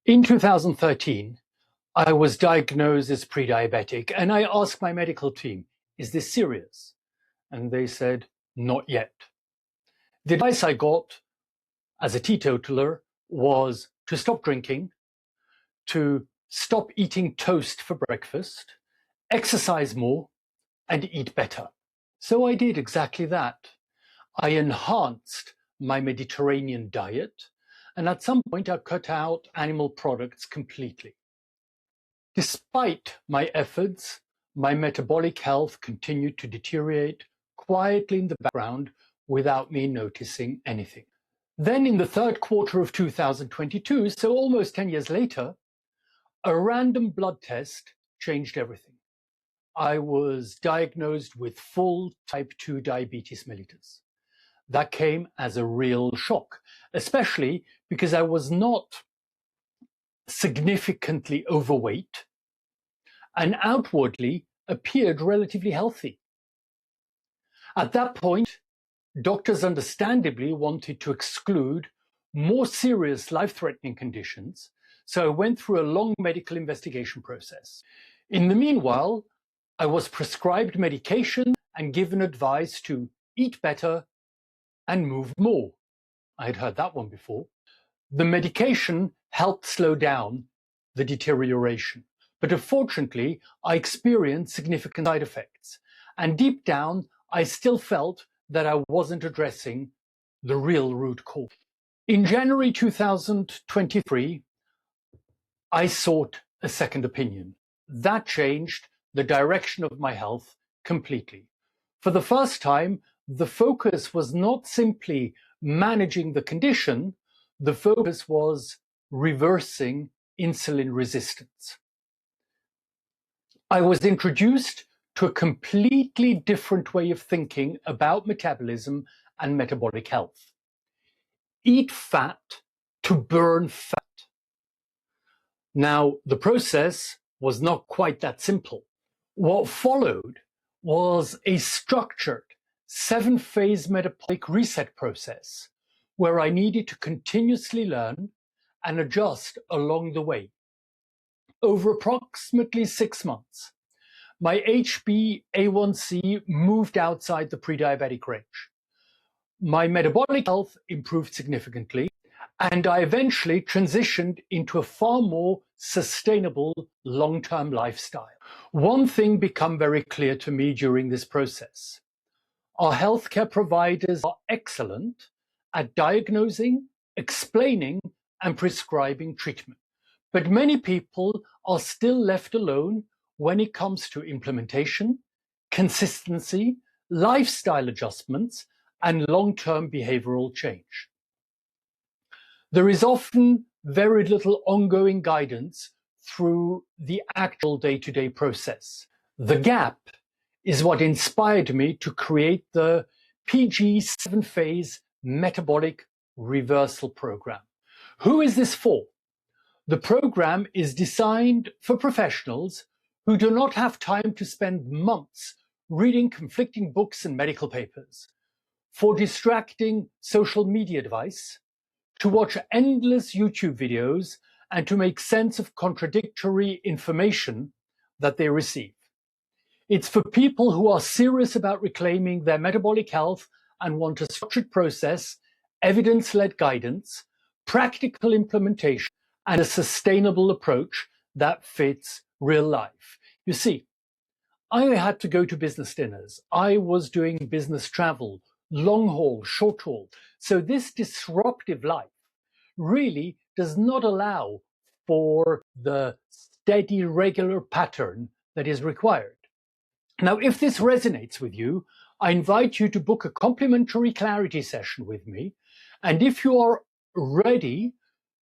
In 2013, I was diagnosed as pre-diabetic, and I asked my medical team, is this serious? And they said, not yet. The advice I got as a teetotaler was to stop drinking, to stop eating toast for breakfast, exercise more, and eat better. So I did exactly that. I enhanced my Mediterranean diet, and at some point I cut out animal products completely. Despite my efforts, my metabolic health continued to deteriorate quietly in the background without me noticing anything. Then in the third quarter of 2022, so almost 10 years later, a random blood test changed everything. I was diagnosed with full type 2 diabetes mellitus. That came as a real shock, especially because I was not significantly overweight and outwardly appeared relatively healthy. At that point, doctors understandably wanted to exclude more serious life-threatening conditions, so I went through a long medical investigation process. In the meanwhile, I was prescribed medication and given advice to eat better and move more. I had heard that one before. The medication helped slow down the deterioration, but unfortunately, I experienced significant side effects. And deep down, I still felt that I wasn't addressing the real root cause. In January 2023, I sought a second opinion. That changed the direction of my health completely. For the first time, the focus was not simply managing the condition, the focus was reversing insulin resistance. I was introduced to a completely different way of thinking about metabolism and metabolic health. Eat fat to burn fat. Now, the process was not quite that simple. What followed was a structured 7-phase metabolic reset process where I needed to continuously learn and adjust along the way. Over approximately 6 months, my HbA1c moved outside the pre-diabetic range. My metabolic health improved significantly, and I eventually transitioned into a far more sustainable long-term lifestyle. One thing became very clear to me during this process. Our healthcare providers are excellent at diagnosing, explaining, and prescribing treatment. But many people are still left alone when it comes to implementation, consistency, lifestyle adjustments, and long-term behavioral change. There is often very little ongoing guidance through the actual day-to-day process. The gap is what inspired me to create the PG 7-phase Metabolic Reversal Programme. Who is this for? The program is designed for professionals who do not have time to spend months reading conflicting books and medical papers, for distracting social media advice, to watch endless YouTube videos, and to make sense of contradictory information that they receive. It's for people who are serious about reclaiming their metabolic health and want a structured process, evidence-led guidance, practical implementation, and a sustainable approach that fits real life. You see, I had to go to business dinners. I was doing business travel, long haul, short haul. So this disruptive life really does not allow for the steady, regular pattern that is required. Now, if this resonates with you, I invite you to book a complimentary clarity session with me. And if you are ready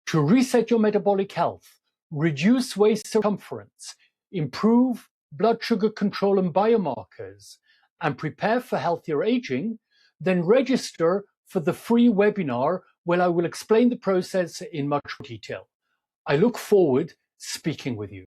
to reset your metabolic health, reduce waist circumference, improve blood sugar control and biomarkers, and prepare for healthier aging, then register for the free webinar where I will explain the process in much detail. I look forward to speaking with you.